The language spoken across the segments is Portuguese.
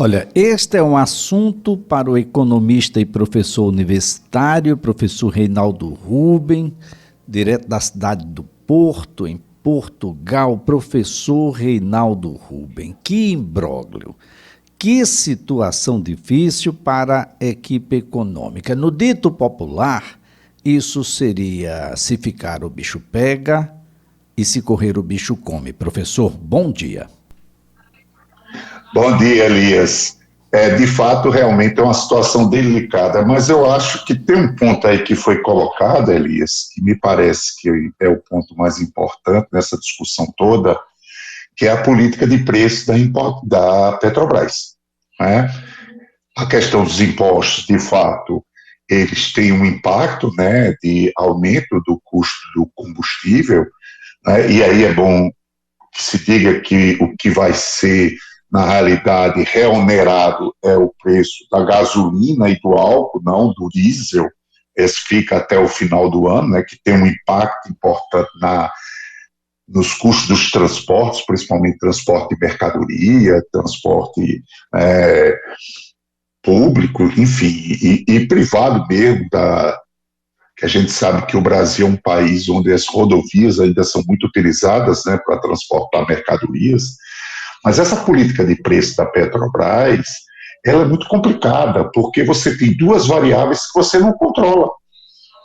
Olha, este é um assunto para o economista e professor universitário, professor Reinaldo Ruben, direto da cidade do Porto, em Portugal. Professor Reinaldo Ruben, que imbróglio, que situação difícil para a equipe econômica. No dito popular, isso seria: se ficar o bicho pega e se correr o bicho come. Professor, bom dia. Bom dia, Elias. De fato, realmente é uma situação delicada, mas eu acho que tem um ponto aí que foi colocado, Elias, que me parece que é o ponto mais importante nessa discussão toda, que é a política de preço da Petrobras, né? A questão dos impostos, de fato, eles têm um impacto, né, de aumento do custo do combustível, né, e aí é bom que se diga que o que vai ser, na realidade, reonerado é o preço da gasolina e do álcool, não do diesel. Esse fica até o final do ano, né, que tem um impacto importante nos custos dos transportes, principalmente transporte de mercadoria, transporte público, enfim, e privado mesmo, que a gente sabe que o Brasil é um país onde as rodovias ainda são muito utilizadas, né, para transportar mercadorias. Mas essa política de preço da Petrobras, ela é muito complicada, porque você tem duas variáveis que você não controla.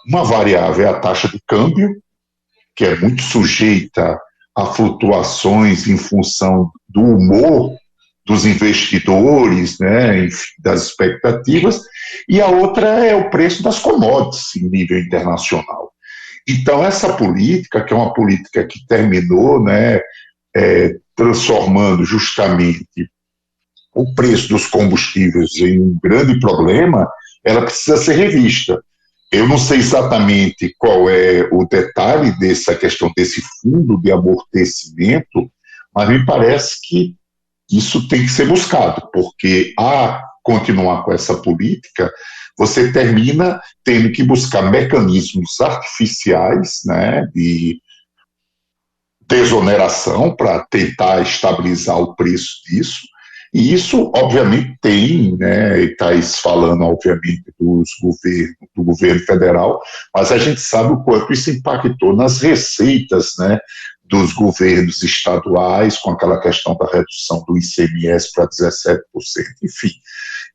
Uma variável é a taxa de câmbio, que é muito sujeita a flutuações em função do humor dos investidores, né, das expectativas, e a outra é o preço das commodities em nível internacional. Então, essa política, que é uma política que terminou, né, transformando justamente o preço dos combustíveis em um grande problema, ela precisa ser revista. Eu não sei exatamente qual é o detalhe dessa questão desse fundo de amortecimento, mas me parece que isso tem que ser buscado, porque a continuar com essa política, você termina tendo que buscar mecanismos artificiais, né, de desoneração para tentar estabilizar o preço disso, e isso, obviamente, tem, né, e está falando, obviamente, do governo federal, mas a gente sabe o quanto isso impactou nas receitas, né, dos governos estaduais, com aquela questão da redução do ICMS para 17%, enfim.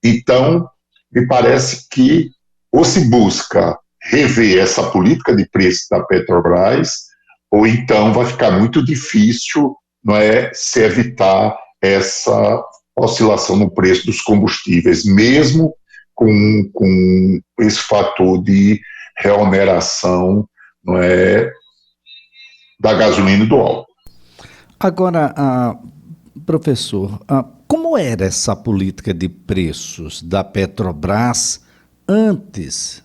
Então, me parece que ou se busca rever essa política de preço da Petrobras, ou então vai ficar muito difícil, não é, se evitar essa oscilação no preço dos combustíveis, mesmo com esse fator de reoneração, não é, da gasolina e do álcool. Agora, professor, como era essa política de preços da Petrobras antes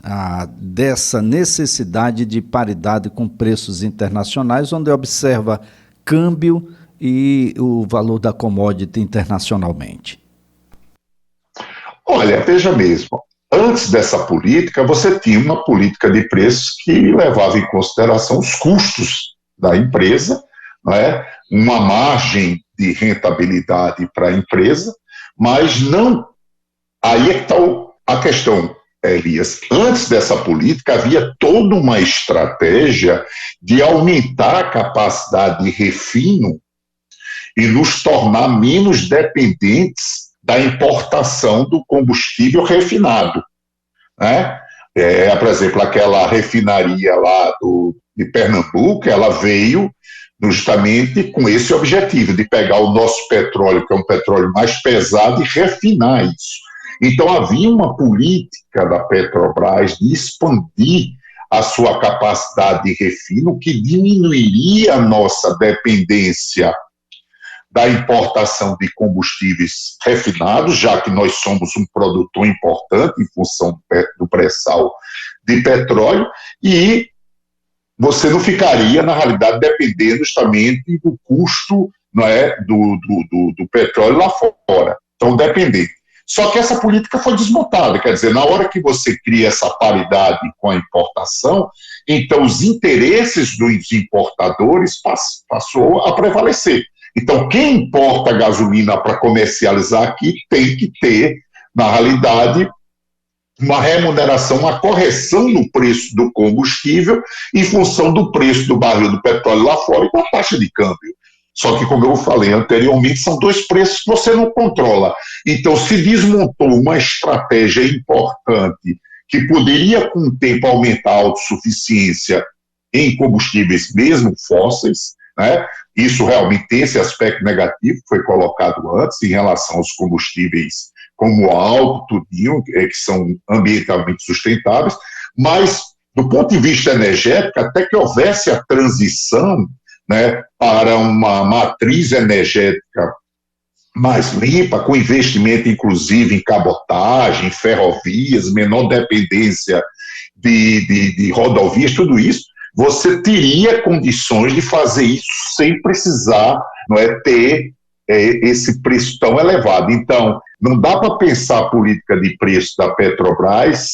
dessa necessidade de paridade com preços internacionais, onde observa câmbio e o valor da commodity internacionalmente? Olha, veja mesmo, antes dessa política, você tinha uma política de preços que levava em consideração os custos da empresa, não é? Uma margem de rentabilidade para a empresa, mas não. Aí é que está a questão, Elias. Antes dessa política, havia toda uma estratégia de aumentar a capacidade de refino e nos tornar menos dependentes da importação do combustível refinado, né? Por exemplo, aquela refinaria lá de Pernambuco, ela veio justamente com esse objetivo, de pegar o nosso petróleo, que é um petróleo mais pesado, e refinar isso. Então, havia uma política da Petrobras de expandir a sua capacidade de refino, que diminuiria a nossa dependência da importação de combustíveis refinados, já que nós somos um produtor importante em função do pré-sal de petróleo, e você não ficaria, na realidade, dependendo justamente do custo, não é, do petróleo lá fora. Então, dependente. Só que essa política foi desmontada, quer dizer, na hora que você cria essa paridade com a importação, então os interesses dos importadores passou a prevalecer. Então, quem importa a gasolina para comercializar aqui tem que ter, na realidade, uma remuneração, uma correção no preço do combustível em função do preço do barril do petróleo lá fora e da taxa de câmbio. Só que, como eu falei anteriormente, são dois preços que você não controla. Então, se desmontou uma estratégia importante que poderia, com o tempo, aumentar a autossuficiência em combustíveis, mesmo fósseis, né? Isso realmente tem esse aspecto negativo que foi colocado antes em relação aos combustíveis como álcool, tudinho, que são ambientalmente sustentáveis, mas, do ponto de vista energético, até que houvesse a transição, né, para uma matriz energética mais limpa, com investimento, inclusive, em cabotagem, ferrovias, menor dependência de rodovias, tudo isso, você teria condições de fazer isso sem precisar, não é, ter esse preço tão elevado. Então, não dá para pensar a política de preço da Petrobras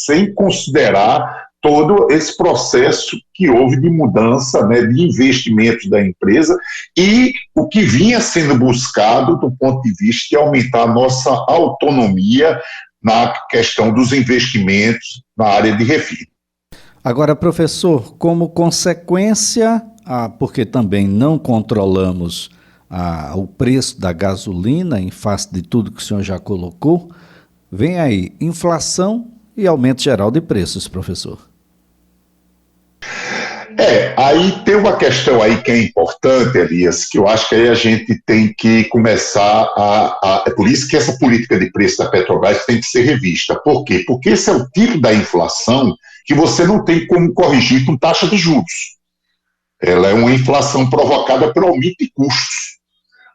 sem considerar todo esse processo que houve de mudança, né, de investimentos da empresa e o que vinha sendo buscado do ponto de vista de aumentar a nossa autonomia na questão dos investimentos na área de refino. Agora, professor, como consequência, porque também não controlamos o preço da gasolina em face de tudo que o senhor já colocou, vem aí inflação e aumento geral de preços, professor. Aí tem uma questão aí que é importante, Elias, que eu acho que aí a gente tem que começar é por isso que essa política de preço da Petrobras tem que ser revista. Por quê? Porque esse é o tipo da inflação que você não tem como corrigir com taxa de juros. Ela é uma inflação provocada pelo aumento de custos,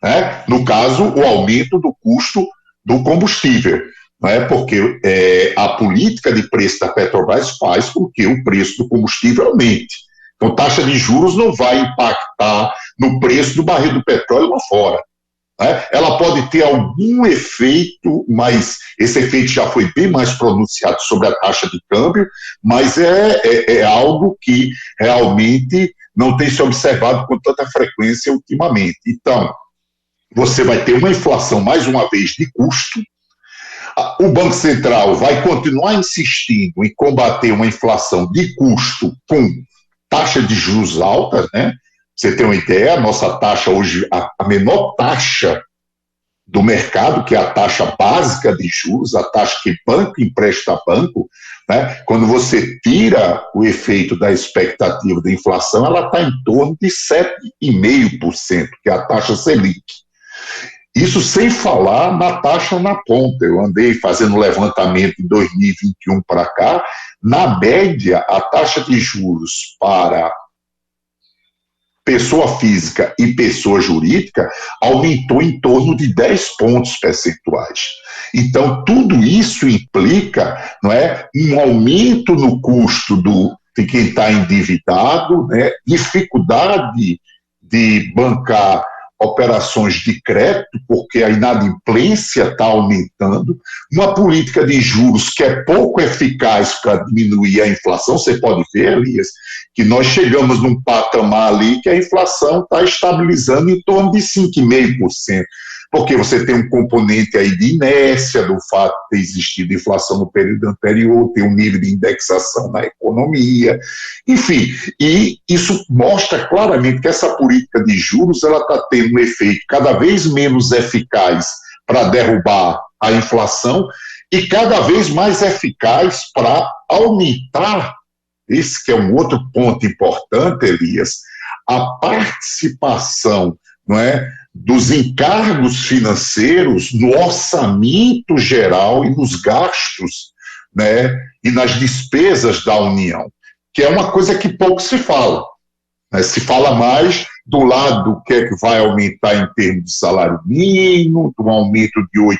né? No caso, o aumento do custo do combustível, né? Porque a política de preço da Petrobras faz com que o preço do combustível aumente. Então, taxa de juros não vai impactar no preço do barril do petróleo lá fora, né? Ela pode ter algum efeito, mas esse efeito já foi bem mais pronunciado sobre a taxa de câmbio, mas é algo que realmente não tem se observado com tanta frequência ultimamente. Então, você vai ter uma inflação, mais uma vez, de custo. O Banco Central vai continuar insistindo em combater uma inflação de custo com taxa de juros altas, né? Você tem uma ideia, a nossa taxa hoje, a menor taxa do mercado, que é a taxa básica de juros, a taxa que banco empresta a banco, né? Quando você tira o efeito da expectativa da inflação, ela está em torno de 7,5%, que é a taxa Selic. Isso sem falar na taxa na ponta. Eu andei fazendo levantamento em 2021 para cá. Na média, a taxa de juros para pessoa física e pessoa jurídica aumentou em torno de 10 pontos percentuais. Então, tudo isso implica, não é, um aumento no custo de quem está endividado, né, dificuldade de bancar operações de crédito, porque a inadimplência está aumentando, uma política de juros que é pouco eficaz para diminuir a inflação. Você pode ver, Elias, que nós chegamos num patamar ali que a inflação está estabilizando em torno de 5,5%, porque você tem um componente aí de inércia, do fato de ter existido inflação no período anterior, tem um nível de indexação na economia, enfim, e isso mostra claramente que essa política de juros ela está tendo um efeito cada vez menos eficaz para derrubar a inflação e cada vez mais eficaz para aumentar, esse que é um outro ponto importante, Elias, a participação, não é, dos encargos financeiros no orçamento geral e nos gastos, né, e nas despesas da União, que é uma coisa que pouco se fala, né? Se fala mais do lado do que é que vai aumentar em termos de salário mínimo, de um aumento de 8%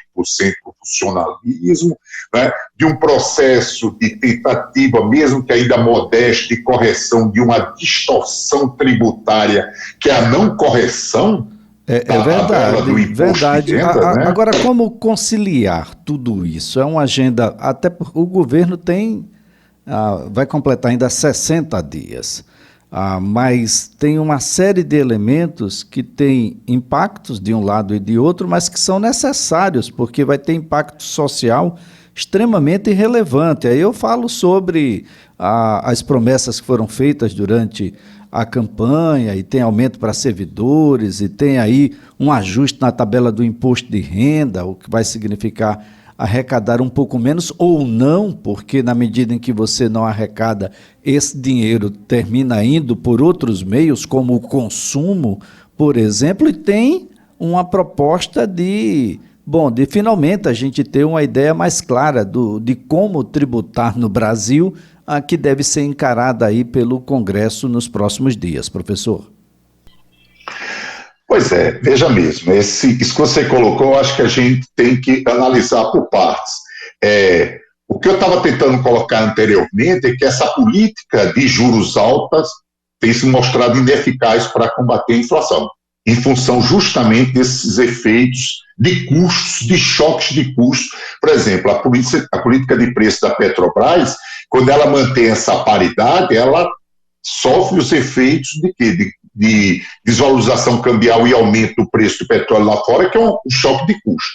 do funcionalismo, né, de um processo de tentativa, mesmo que ainda modesta, de correção de uma distorção tributária, que é a não correção. É verdade, verdade. Renda, né? Agora, como conciliar tudo isso? É uma agenda, até porque o governo vai completar ainda 60 dias. mas tem uma série de elementos que têm impactos de um lado e de outro, mas que são necessários, porque vai ter impacto social extremamente relevante. Aí eu falo sobre as promessas que foram feitas durante a campanha, e tem aumento para servidores, e tem aí um ajuste na tabela do imposto de renda, o que vai significar arrecadar um pouco menos ou não, porque na medida em que você não arrecada, esse dinheiro termina indo por outros meios, como o consumo, por exemplo, e tem uma proposta de finalmente a gente ter uma ideia mais clara de como tributar no Brasil, que deve ser encarada aí pelo Congresso nos próximos dias, professor. Pois é, veja mesmo, isso que você colocou, eu acho que a gente tem que analisar por partes. O que eu estava tentando colocar anteriormente é que essa política de juros altas tem se mostrado ineficaz para combater a inflação, em função justamente desses efeitos de custos, de choques de custos. Por exemplo, a política de preço da Petrobras, quando ela mantém essa paridade, ela sofre os efeitos de quê? De desvalorização cambial e aumento do preço do petróleo lá fora, que é um choque de custo.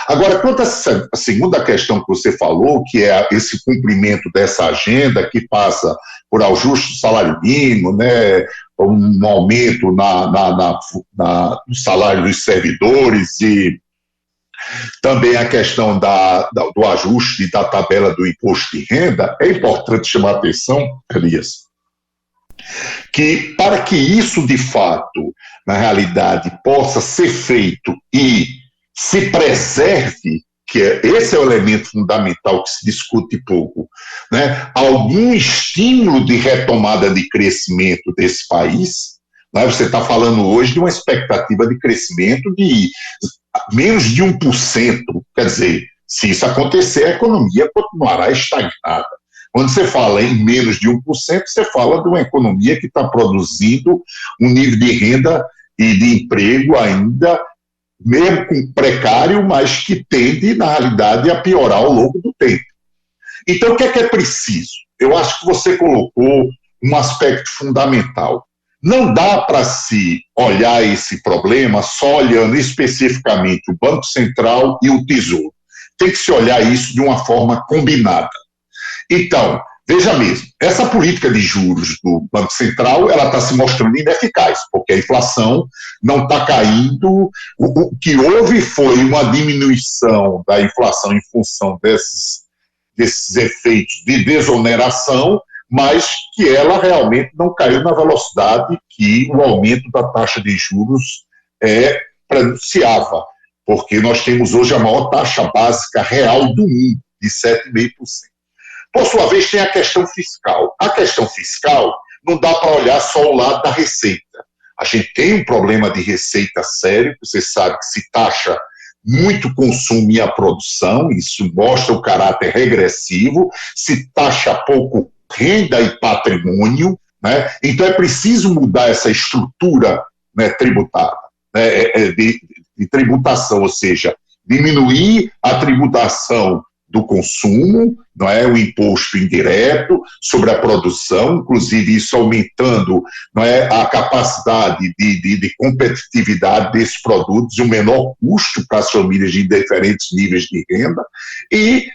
Agora, quanto à segunda questão que você falou, que é esse cumprimento dessa agenda, que passa por ajuste do salário mínimo, né, um aumento no salário dos servidores, e também a questão do ajuste da tabela do imposto de renda, é importante chamar a atenção, Elias, que para que isso de fato, na realidade, possa ser feito e se preserve, que esse é o elemento fundamental que se discute pouco, né? Algum estímulo de retomada de crescimento desse país, né? Você está falando hoje de uma expectativa de crescimento de menos de 1%, quer dizer, se isso acontecer, a economia continuará estagnada. Quando você fala em menos de 1%, você fala de uma economia que está produzindo um nível de renda e de emprego ainda, mesmo com precário, mas que tende, na realidade, a piorar ao longo do tempo. Então, o que é preciso? Eu acho que você colocou um aspecto fundamental. Não dá para se olhar esse problema só olhando especificamente o Banco Central e o Tesouro. Tem que se olhar isso de uma forma combinada. Então, veja mesmo, essa política de juros do Banco Central, ela está se mostrando ineficaz, porque a inflação não está caindo. O que houve foi uma diminuição da inflação em função desses efeitos de desoneração, mas que ela realmente não caiu na velocidade que o aumento da taxa de juros pronunciava, porque nós temos hoje a maior taxa básica real do mundo, de 7,5%. Por sua vez, tem a questão fiscal. A questão fiscal não dá para olhar só o lado da receita. A gente tem um problema de receita sério, você sabe que se taxa muito consumo e a produção, isso mostra o caráter regressivo, se taxa pouco renda e patrimônio, né? Então é preciso mudar essa estrutura, né, tributária, né, de tributação, ou seja, diminuir a tributação do consumo, não é, o imposto indireto sobre a produção, inclusive isso aumentando, não é, a capacidade de competitividade desses produtos e o menor custo para as famílias de diferentes níveis de renda, e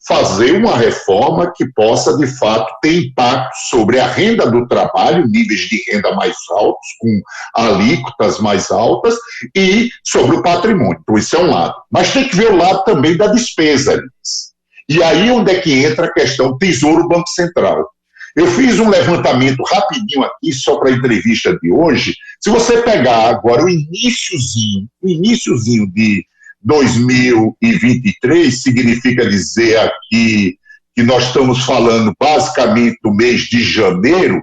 fazer uma reforma que possa, de fato, ter impacto sobre a renda do trabalho, níveis de renda mais altos, com alíquotas mais altas, e sobre o patrimônio. Então, isso é um lado. Mas tem que ver o lado também da despesa, Elias. E aí onde é que entra a questão Tesouro-Banco Central. Eu fiz um levantamento rapidinho aqui, só para a entrevista de hoje. Se você pegar agora o iniciozinho de 2023, significa dizer aqui que nós estamos falando basicamente do mês de janeiro,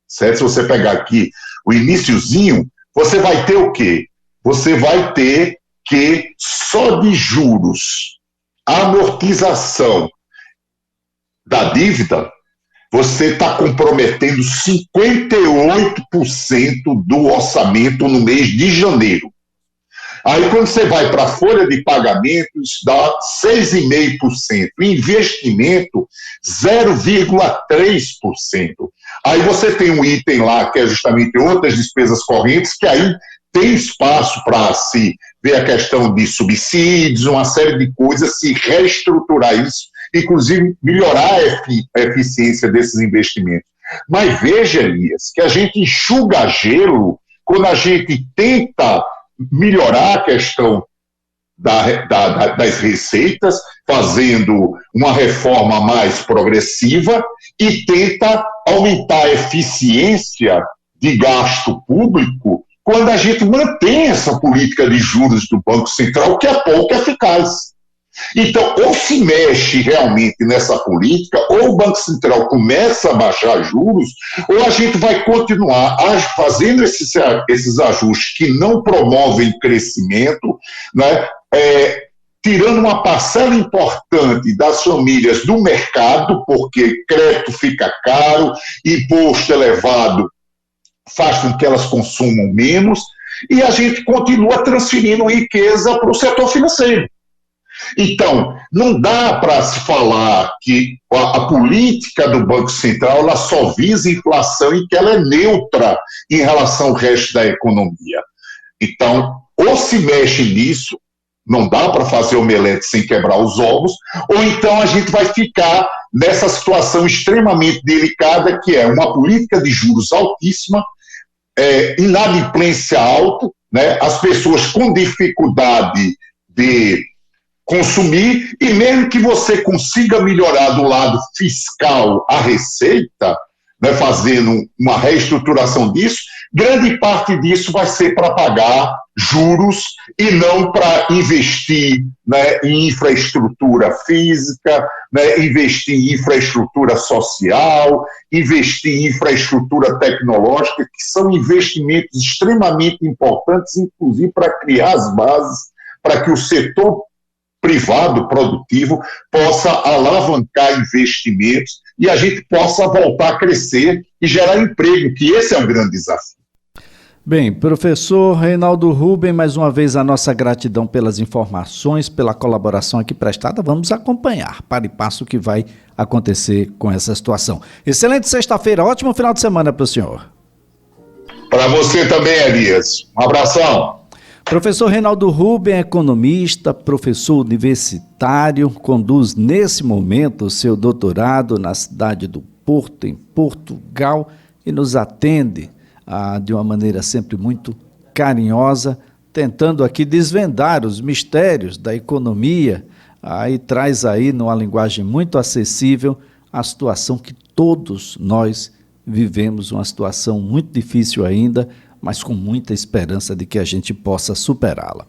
certo? Se você pegar aqui o iniciozinho, você vai ter o quê? Você vai ter que só de juros, amortização da dívida, você está comprometendo 58% do orçamento no mês de janeiro. Aí, quando você vai para a folha de pagamentos, dá 6,5%. Investimento, 0,3%. Aí você tem um item lá, que é justamente outras despesas correntes, que aí tem espaço para se ver a questão de subsídios, uma série de coisas, se reestruturar isso, inclusive melhorar a eficiência desses investimentos. Mas veja, Elias, que a gente enxuga gelo quando a gente tenta melhorar a questão das receitas, fazendo uma reforma mais progressiva e tenta aumentar a eficiência de gasto público quando a gente mantém essa política de juros do Banco Central, que é pouco eficaz. Então, ou se mexe realmente nessa política, ou o Banco Central começa a baixar juros, ou a gente vai continuar fazendo esses ajustes que não promovem crescimento, né, tirando uma parcela importante das famílias do mercado, porque crédito fica caro, imposto elevado faz com que elas consumam menos, e a gente continua transferindo riqueza para o setor financeiro. Então, não dá para se falar que a política do Banco Central ela só visa inflação e que ela é neutra em relação ao resto da economia. Então, ou se mexe nisso, não dá para fazer omelete sem quebrar os ovos, ou então a gente vai ficar nessa situação extremamente delicada, que é uma política de juros altíssima, inadimplência alta, né, as pessoas com dificuldade de consumir, e mesmo que você consiga melhorar do lado fiscal a receita, né, fazendo uma reestruturação disso, grande parte disso vai ser para pagar juros e não para investir, né, em infraestrutura física, né, investir em infraestrutura social, investir em infraestrutura tecnológica, que são investimentos extremamente importantes, inclusive para criar as bases para que o setor privado produtivo possa alavancar investimentos e a gente possa voltar a crescer e gerar emprego, que esse é um grande desafio. Bem, professor Reinaldo Rubem, mais uma vez a nossa gratidão pelas informações, pela colaboração aqui prestada. Vamos acompanhar para e passo o que vai acontecer com essa situação. Excelente sexta-feira, ótimo final de semana para o senhor. Para você também, Elias. Um abração. Professor Reinaldo Rubem, economista, professor universitário, conduz nesse momento o seu doutorado na cidade do Porto, em Portugal, e nos atende de uma maneira sempre muito carinhosa, tentando aqui desvendar os mistérios da economia, e traz aí, numa linguagem muito acessível, a situação que todos nós vivemos, uma situação muito difícil ainda, mas com muita esperança de que a gente possa superá-la.